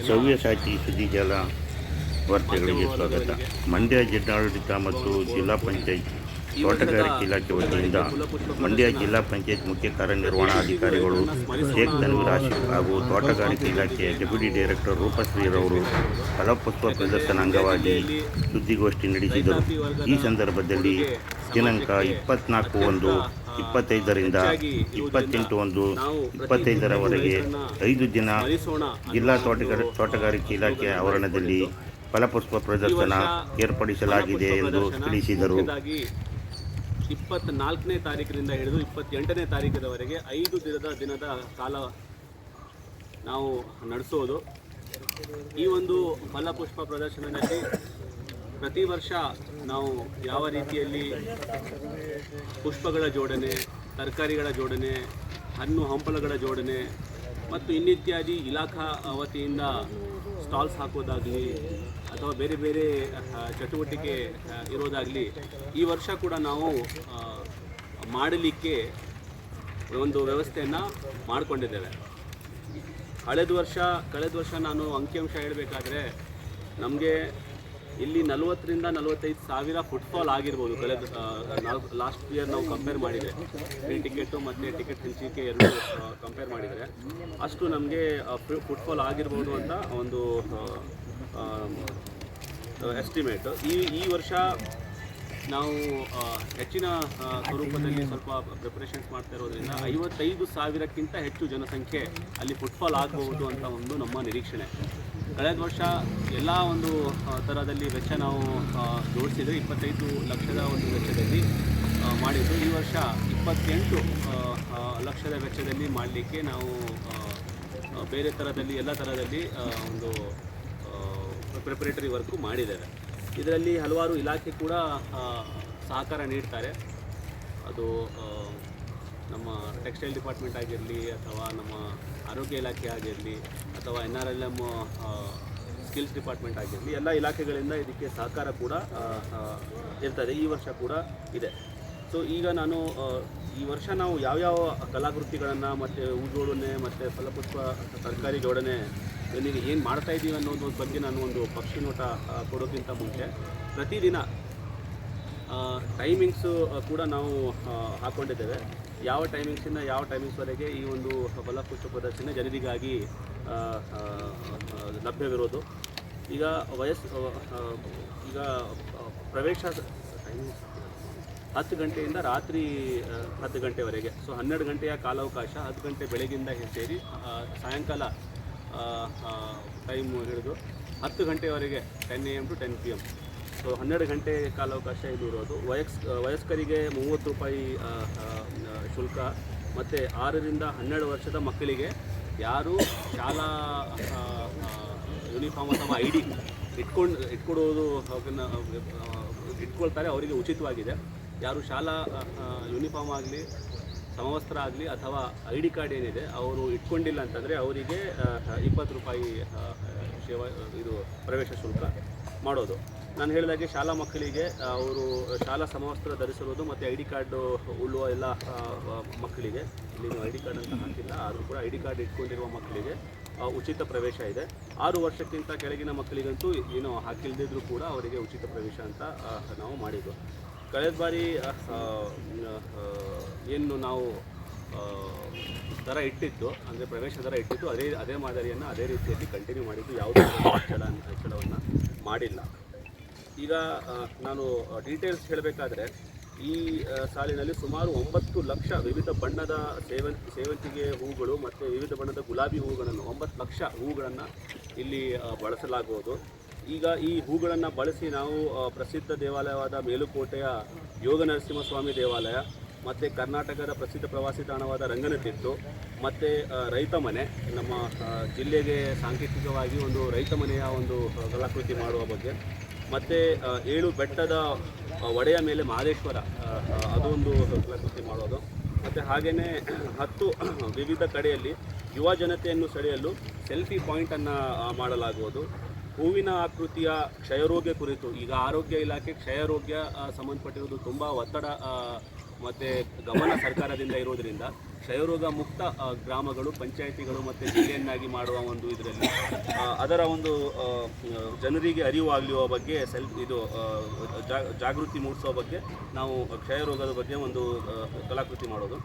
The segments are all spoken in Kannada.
ಸವ್ಯಸಾಚಿ ಸುದ್ದಿಜಾಲ ವಾರ್ತೆಗಳಿಗೆ ಸ್ವಾಗತ. ಮಂಡ್ಯ ಜಿಲ್ಲಾಡಳಿತ ಮತ್ತು ಜಿಲ್ಲಾ ಪಂಚಾಯತ್ ತೋಟಗಾರಿಕೆ ಇಲಾಖೆ ವತಿಯಿಂದ ಮಂಡ್ಯ ಜಿಲ್ಲಾ ಪಂಚಾಯತ್ ಮುಖ್ಯ ಕಾರ್ಯನಿರ್ವಹಣಾಧಿಕಾರಿಗಳು ಶೇಖ್ ತನ್ವೀರ್ ಆಶಿಫ್ ಹಾಗೂ ತೋಟಗಾರಿಕೆ ಇಲಾಖೆಯ ಡೆಪ್ಯೂಟಿ ಡೈರೆಕ್ಟರ್ ರೂಪಶ್ರೀರವರು ಫಲಪುಷ್ಪ ಪ್ರದರ್ಶನ ಅಂಗವಾಗಿ ಸುದ್ದಿಗೋಷ್ಠಿ ನಡೆಸಿದರು. ಈ ಸಂದರ್ಭದಲ್ಲಿ ದಿನಾಂಕ 24/1/25ರಿಂದ 28/1/25ರವರೆಗೆ 5 ದಿನ ಜಿಲ್ಲಾ ತೋಟಗಾರಿಕೆ ಇಲಾಖೆ ಆವರಣದಲ್ಲಿ ಫಲಪುಷ್ಪ ಪ್ರದರ್ಶನ ಏರ್ಪಡಿಸಲಾಗಿದೆ ಎಂದು ತಿಳಿಸಿದರು. 24ನೇ ತಾರೀಕಿನಿಂದ ಹಿಡಿದು 28ನೇ ತಾರೀಕಿನವರೆಗೆ 5 ದಿನದ ಕಾಲ ನಾವು ನಡೆಸೋದು. ಈ ಒಂದು ಫಲಪುಷ್ಪ ಪ್ರದರ್ಶನದಲ್ಲಿ ಪ್ರತಿ ವರ್ಷ ನಾವು ಯಾವ ರೀತಿಯಲ್ಲಿ ಪುಷ್ಪಗಳ ಜೋಡಣೆ, ತರಕಾರಿಗಳ ಜೋಡಣೆ, ಹಣ್ಣು ಹಂಪಲುಗಳ ಜೋಡಣೆ ಮತ್ತು ಇನ್ನಿತ್ಯಾದಿ ಇಲಾಖಾ ವತಿಯಿಂದ ಸ್ಟಾಲ್ಸ್ ಹಾಕೋದಾಗಲಿ ಅಥವಾ ಬೇರೆ ಬೇರೆ ಚಟುವಟಿಕೆ ಇರೋದಾಗಲಿ ಈ ವರ್ಷ ಕೂಡ ನಾವು ಮಾಡಲಿಕ್ಕೆ ಒಂದು ವ್ಯವಸ್ಥೆಯನ್ನು ಮಾಡಿಕೊಂಡಿದ್ದೇವೆ. ಕಳೆದ ವರ್ಷ ನಾನು ಅಂಕಿಅಂಶ ಹೇಳಬೇಕಾದ್ರೆ ನಮಗೆ ಇಲ್ಲಿ 40ರಿಂದ 45 ಸಾವಿರ ಫುಟ್ಫಾಲ್ ಆಗಿರ್ಬೋದು. ಲಾಸ್ಟ್ ಇಯರ್ ನಾವು ಕಂಪೇರ್ ಮಾಡಿದರೆ ಫ್ರೀ ಟಿಕೆಟು ಮತ್ತು ಟಿಕೆಟ್ ಹಂಚಿಕೆ ಎರಡು ಕಂಪೇರ್ ಮಾಡಿದರೆ ಅಷ್ಟು ನಮಗೆ ಫುಟ್ಫಾಲ್ ಆಗಿರ್ಬೋದು ಅಂತ ಒಂದು ಎಸ್ಟಿಮೇಟ್. ಈ ವರ್ಷ ನಾವು ಹೆಚ್ಚಿನ ಸ್ವರೂಪದಲ್ಲಿ ಸ್ವಲ್ಪ ಪ್ರಿಪ್ರೇಷನ್ಸ್ ಮಾಡ್ತಾ ಇರೋದ್ರಿಂದ 55,000ಕ್ಕಿಂತ ಹೆಚ್ಚು ಜನಸಂಖ್ಯೆ ಅಲ್ಲಿ ಫುಟ್ಫಾಲ್ ಆಗಬಹುದು ಅಂತ ಒಂದು ನಮ್ಮ ನಿರೀಕ್ಷಣೆ. ಕಳೆದ ವರ್ಷ ಎಲ್ಲ ಒಂದು ಥರದಲ್ಲಿ ವೆಚ್ಚ ನಾವು ಜೋಡಿಸಿದರೆ 25 ಲಕ್ಷದ ಒಂದು ವೆಚ್ಚದಲ್ಲಿ ಮಾಡಿದ್ದು. ಈ ವರ್ಷ 28 ಲಕ್ಷದ ವೆಚ್ಚದಲ್ಲಿ ಮಾಡಲಿಕ್ಕೆ ನಾವು ಬೇರೆ ಥರದಲ್ಲಿ ಎಲ್ಲ ಥರದಲ್ಲಿ ಒಂದು ಪ್ರಿಪರೇಟರಿ ವರ್ಕು ಮಾಡಿದ್ದೇವೆ. ಇದರಲ್ಲಿ ಹಲವಾರು ಇಲಾಖೆ ಕೂಡ ಸಹಕಾರ ನೀಡ್ತಾರೆ. ಅದು ನಮ್ಮ ಟೆಕ್ಸ್ಟೈಲ್ ಡಿಪಾರ್ಟ್ಮೆಂಟ್ ಆಗಿರಲಿ ಅಥವಾ ನಮ್ಮ ಆರೋಗ್ಯ ಇಲಾಖೆ ಆಗಿರಲಿ ಅಥವಾ NRLM ಸ್ಕಿಲ್ಸ್ ಡಿಪಾರ್ಟ್ಮೆಂಟ್ ಆಗಿರಲಿ, ಎಲ್ಲ ಇಲಾಖೆಗಳಿಂದ ಇದಕ್ಕೆ ಸಹಕಾರ ಕೂಡ ಇರ್ತದೆ. ಈ ವರ್ಷ ಕೂಡ ಇದೆ. ಸೊ ಈಗ ನಾನು ಈ ವರ್ಷ ನಾವು ಯಾವ್ಯಾವ ಕಲಾಕೃತಿಗಳನ್ನು ಮತ್ತು ಹೂ ಜೋಡಣೆ ಮತ್ತು ಫಲಪುಷ್ಪ ತರಕಾರಿ ಜೋಡಣೆ ನನಗೆ ಏನು ಮಾಡ್ತಾಯಿದ್ದೀವಿ ಅನ್ನೋದ್ರ ಬಗ್ಗೆ ನಾನು ಒಂದು ಪಕ್ಷಿ ನೋಟ ಕೊಡೋಕ್ಕಿಂತ ಮುಂಚೆ ಪ್ರತಿದಿನ ಟೈಮಿಂಗ್ಸು ಕೂಡ ನಾವು ಹಾಕ್ಕೊಂಡಿದ್ದೇವೆ. ಯಾವ ಟೈಮಿಂಗ್ಸಿಂದ ಯಾವ ಟೈಮಿಂಗ್ಸ್ವರೆಗೆ ಈ ಒಂದು ಫಲಪುಷ್ಪ ಪ್ರದರ್ಶನ ಜನರಿಗಾಗಿ ಲಭ್ಯವಿರೋದು. ಈಗ ಪ್ರವೇಶ 10 ಗಂಟೆಯಿಂದ ರಾತ್ರಿ 10 ಗಂಟೆವರೆಗೆ, ಸೊ 12 ಗಂಟೆಯ ಕಾಲಾವಕಾಶ. 10 ಗಂಟೆ ಬೆಳಗ್ಗಿಂದ ಸೇರಿ ಸಾಯಂಕಾಲ ಟೈಮ್ ಹಿಡಿದು 10 ಗಂಟೆವರೆಗೆ 10 AM to 10 PM, ಸೊ 12 ಗಂಟೆ ಕಾಲಾವಕಾಶ ಇದು ಇರೋದು. ವಯಸ್ಕರಿಗೆ 30 ರೂಪಾಯಿ ಶುಲ್ಕ ಮತ್ತು 6ರಿಂದ 12 ವರ್ಷದ ಮಕ್ಕಳಿಗೆ ಯಾರು ಶಾಲಾ ಯೂನಿಫಾರ್ಮ್ ಅಥವಾ ID ಇಟ್ಕೊಳ್ತಾರೆ ಅವರಿಗೆ ಉಚಿತವಾಗಿದೆ. ಯಾರು ಶಾಲಾ ಯೂನಿಫಾರ್ಮ್ ಆಗಲಿ, ಸಮವಸ್ತ್ರ ಆಗಲಿ ಅಥವಾ ID ಕಾರ್ಡ್ ಏನಿದೆ ಅವರು ಇಟ್ಕೊಂಡಿಲ್ಲ ಅಂತಂದರೆ ಅವರಿಗೆ 20 ರೂಪಾಯಿ ಪ್ರವೇಶ ಶುಲ್ಕ ಮಾಡೋದು. ನಾನು ಹೇಳಿದಾಗೆ ಶಾಲಾ ಮಕ್ಕಳಿಗೆ ಅವರು ಶಾಲಾ ಸಮವಸ್ತ್ರ ಧರಿಸಿರೋದು ಮತ್ತು ID ಕಾರ್ಡು ಉಳ್ಳುವ ಎಲ್ಲ ಮಕ್ಕಳಿಗೆ, ಇಲ್ಲಿ ID ಕಾರ್ಡ್ ಅಂತ ಹಾಕಿಲ್ಲ ಆದರೂ ಕೂಡ ID ಕಾರ್ಡ್ ಇಟ್ಕೊಂಡಿರುವ ಮಕ್ಕಳಿಗೆ ಉಚಿತ ಪ್ರವೇಶ ಇದೆ. 6 ವರ್ಷಕ್ಕಿಂತ ಕೆಳಗಿನ ಮಕ್ಕಳಿಗಂತೂ ಏನು ಹಾಕಿಲ್ದಿದ್ರೂ ಕೂಡ ಅವರಿಗೆ ಉಚಿತ ಪ್ರವೇಶ ಅಂತ ನಾವು ಮಾಡಿದ್ದು. ಕಳೆದ ಬಾರಿ ಏನು ನಾವು ದರ ಇಟ್ಟಿತ್ತು, ಅಂದರೆ ಪ್ರವೇಶ ದರ ಇಟ್ಟಿತ್ತು, ಅದೇ ಮಾದರಿಯನ್ನು ಅದೇ ರೀತಿಯಲ್ಲಿ ಕಂಟಿನ್ಯೂ ಮಾಡಿದ್ದು. ಯಾವುದೇ ಹೆಚ್ಚಳವನ್ನು ಮಾಡಿಲ್ಲ. ಈಗ ನಾನು ಡೀಟೇಲ್ಸ್ ಹೇಳಬೇಕಾದ್ರೆ ಈ ಸಾಲಿನಲ್ಲಿ ಸುಮಾರು 9 ಲಕ್ಷ ವಿವಿಧ ಬಣ್ಣದ ಸೇವಂತಿಗೆ ಹೂಗಳು ಮತ್ತು ವಿವಿಧ ಬಣ್ಣದ ಗುಲಾಬಿ ಹೂಗಳನ್ನು 9 ಲಕ್ಷ ಹೂಗಳನ್ನು ಇಲ್ಲಿ ಬಳಸಲಾಗುವುದು. ಈಗ ಈ ಹೂಗಳನ್ನು ಬಳಸಿ ನಾವು ಪ್ರಸಿದ್ಧ ದೇವಾಲಯವಾದ ಮೇಲುಕೋಟೆಯ ಯೋಗ ನರಸಿಂಹಸ್ವಾಮಿ ದೇವಾಲಯ ಮತ್ತು ಕರ್ನಾಟಕದ ಪ್ರಸಿದ್ಧ ಪ್ರವಾಸಿ ತಾಣವಾದ ರಂಗನತಿಟ್ಟು ಮತ್ತು ರೈತ ಮನೆ, ನಮ್ಮ ಜಿಲ್ಲೆಗೆ ಸಾಂಕೇತಿಕವಾಗಿ ಒಂದು ರೈತ ಮನೆಯ ಒಂದು ಕಲಾಕೃತಿ ಮಾಡುವ ಬಗ್ಗೆ, ಮತ್ತು 7 ಬೆಟ್ಟದ ಒಡೆಯ ಮೇಲೆ ಮಹದೇಶ್ವರ ಅದೊಂದು ಕಲಾಕೃತಿ ಮಾಡೋದು, ಮತ್ತು ಹಾಗೆಯೇ 10 ವಿವಿಧ ಕಡೆಯಲ್ಲಿ ಯುವ ಜನತೆಯನ್ನು ಸೆಳೆಯಲು ಸೆಲ್ಫಿ ಪಾಯಿಂಟನ್ನು ಮಾಡಲಾಗುವುದು. ಹೂವಿನ ಆಕೃತಿಯ ಕ್ಷಯರೋಗ್ಯ ಕುರಿತು ಈಗ ಆರೋಗ್ಯ ಇಲಾಖೆ ಕ್ಷಯರೋಗ್ಯ ಸಂಬಂಧಪಟ್ಟಿರುವುದು ತುಂಬ ಒತ್ತಡ ಮತ್ತು ಗಮನ ಸರ್ಕಾರದಿಂದ ಇರೋದರಿಂದ ಕ್ಷಯರೋಗ ಮುಕ್ತ ಗ್ರಾಮಗಳು, ಪಂಚಾಯಿತಿಗಳು ಮತ್ತು ಜಿಲ್ಲೆಯನ್ನಾಗಿ ಮಾಡುವ ಒಂದು ಇದರಲ್ಲಿ ಅದರ ಒಂದು ಜನರಿಗೆ ಅರಿವು ಆಗಲಿರುವ ಬಗ್ಗೆ ಜಾಗೃತಿ ಮೂಡಿಸುವ ಬಗ್ಗೆ ನಾವು ಕ್ಷಯರೋಗದ ಬಗ್ಗೆ ಒಂದು ಕಲಾಕೃತಿ ಮಾಡೋದು.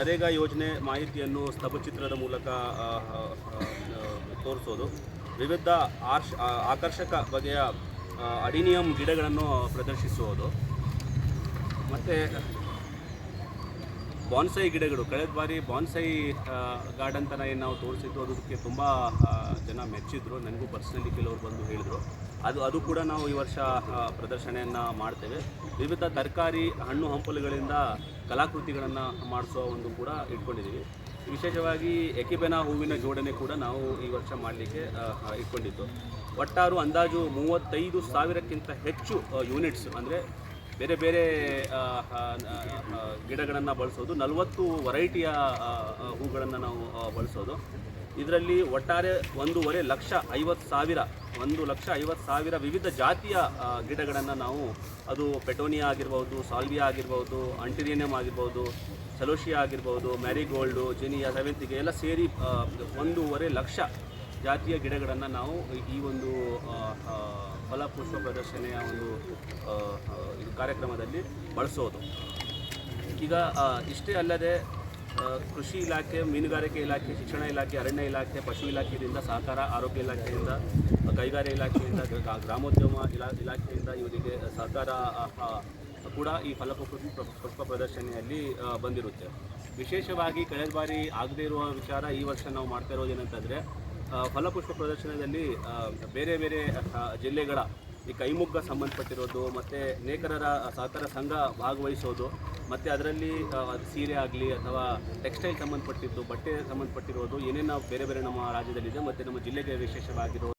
ನರೇಗಾ ಯೋಜನೆ ಮಾಹಿತಿಯನ್ನು ಸ್ತಬ್ಧಚಿತ್ರದ ಮೂಲಕ ತೋರಿಸೋದು, ವಿವಿಧ ಆಕರ್ಷಕ ಬಗೆಯ ಅಡಿನಿಯಂ ಗಿಡಗಳನ್ನು ಪ್ರದರ್ಶಿಸುವುದು, ಮತ್ತು ಬಾನ್ಸೈ ಗಿಡಗಳು. ಕಳೆದ ಬಾರಿ ಬಾನ್ಸೈ ಗಾರ್ಡನ್ ಥರ ಏನು ನಾವು ತೋರಿಸಿದ್ದು ಅದಕ್ಕೆ ತುಂಬ ಜನ ಮೆಚ್ಚಿದ್ರು. ನನಗೂ ಪರ್ಸ್ನಲಿ ಕೆಲವರು ಬಂದು ಹೇಳಿದರು. ಅದು ಕೂಡ ನಾವು ಈ ವರ್ಷ ಪ್ರದರ್ಶನೆಯನ್ನು ಮಾಡ್ತೇವೆ. ವಿವಿಧ ತರಕಾರಿ, ಹಣ್ಣು ಹಂಪಲುಗಳಿಂದ ಕಲಾಕೃತಿಗಳನ್ನು ಮಾಡಿಸೋ ಒಂದು ಕೂಡ ಇಟ್ಕೊಂಡಿದ್ದೀವಿ. ವಿಶೇಷವಾಗಿ ಎಕಿಬೆನಾ ಹೂವಿನ ಜೋಡಣೆ ಕೂಡ ನಾವು ಈ ವರ್ಷ ಮಾಡಲಿಕ್ಕೆ ಇಟ್ಕೊಂಡಿದ್ದು. ಒಟ್ಟಾರು ಅಂದಾಜು 35,000ಕ್ಕಿಂತ ಹೆಚ್ಚು ಯೂನಿಟ್ಸ್, ಅಂದರೆ ಬೇರೆ ಬೇರೆ ಗಿಡಗಳನ್ನು ಬಳಸೋದು, 40 ವೆರೈಟಿಯ ಹೂಗಳನ್ನು ನಾವು ಬಳಸೋದು. ಇದರಲ್ಲಿ ಒಟ್ಟಾರೆ 1,50,000 ವಿವಿಧ ಜಾತಿಯ ಗಿಡಗಳನ್ನು ನಾವು, ಅದು ಪೆಟೋನಿಯಾ ಆಗಿರ್ಬೋದು, ಸಾಲ್ವಿಯಾ ಆಗಿರ್ಬೋದು, ಅಂಟಿರಿಯನಿಯಮ್ ಆಗಿರ್ಬೋದು, ಸೆಲೋಶಿಯಾ ಆಗಿರ್ಬೋದು, ಮ್ಯಾರಿಗೋಲ್ಡು, ಜಿನಿಯಾ, ಸೆವೆಂತಿಗೆ ಎಲ್ಲ ಸೇರಿ 1,50,000 ಜಾತಿಯ ಗಿಡಗಳನ್ನು ನಾವು ಈ ಒಂದು ಫಲಪುಷ್ಪ ಪ್ರದರ್ಶನೆಯ ಒಂದು ಕಾರ್ಯಕ್ರಮದಲ್ಲಿ ಬಳಸೋದು. ಈಗ ಇಷ್ಟೇ ಅಲ್ಲದೆ ಕೃಷಿ ಇಲಾಖೆ, ಮೀನುಗಾರಿಕೆ ಇಲಾಖೆ, ಶಿಕ್ಷಣ ಇಲಾಖೆ, ಅರಣ್ಯ ಇಲಾಖೆ, ಪಶು ಇಲಾಖೆಯಿಂದ ಸಹಕಾರ, ಆರೋಗ್ಯ ಇಲಾಖೆಯಿಂದ, ಕೈಗಾರಿಕೆ ಇಲಾಖೆಯಿಂದ, ಗ್ರಾಮೋದ್ಯಮ ಇಲಾಖೆಯಿಂದ ಇವರಿಗೆ ಸಹಕಾರ ಕೂಡ ಈ ಫಲಪುಷ್ಪ ಪ್ರದರ್ಶನೆಯಲ್ಲಿ ಬಂದಿರುತ್ತೆ. ವಿಶೇಷವಾಗಿ ಕಳೆದ ಬಾರಿ ಆಗದೇ ಇರುವ ವಿಚಾರ ಈ ವರ್ಷ ನಾವು ಮಾಡ್ತಾ ಇರೋದು ಏನಂತಂದರೆ, ಫಲಪುಷ್ಪ ಪ್ರದರ್ಶನದಲ್ಲಿ ಬೇರೆ ಬೇರೆ ಜಿಲ್ಲೆಗಳ ಈ ಕೈಮುಗ್ಗ ಸಂಬಂಧಪಟ್ಟಿರೋದು, ಮತ್ತು ನೇಕಾರರ ಸಹಕಾರ ಸಂಘ ಭಾಗವಹಿಸೋದು, ಮತ್ತು ಅದರಲ್ಲಿ ಸೀರೆ ಆಗಲಿ ಅಥವಾ ಟೆಕ್ಸ್ಟೈಲ್ ಸಂಬಂಧಪಟ್ಟಿದ್ದು, ಬಟ್ಟೆ ಸಂಬಂಧಪಟ್ಟಿರೋದು ಏನೇನು ಬೇರೆ ಬೇರೆ ನಮ್ಮ ರಾಜ್ಯದಲ್ಲಿದೆ ಮತ್ತು ನಮ್ಮ ಜಿಲ್ಲೆಗೆ ವಿಶೇಷವಾಗಿರೋ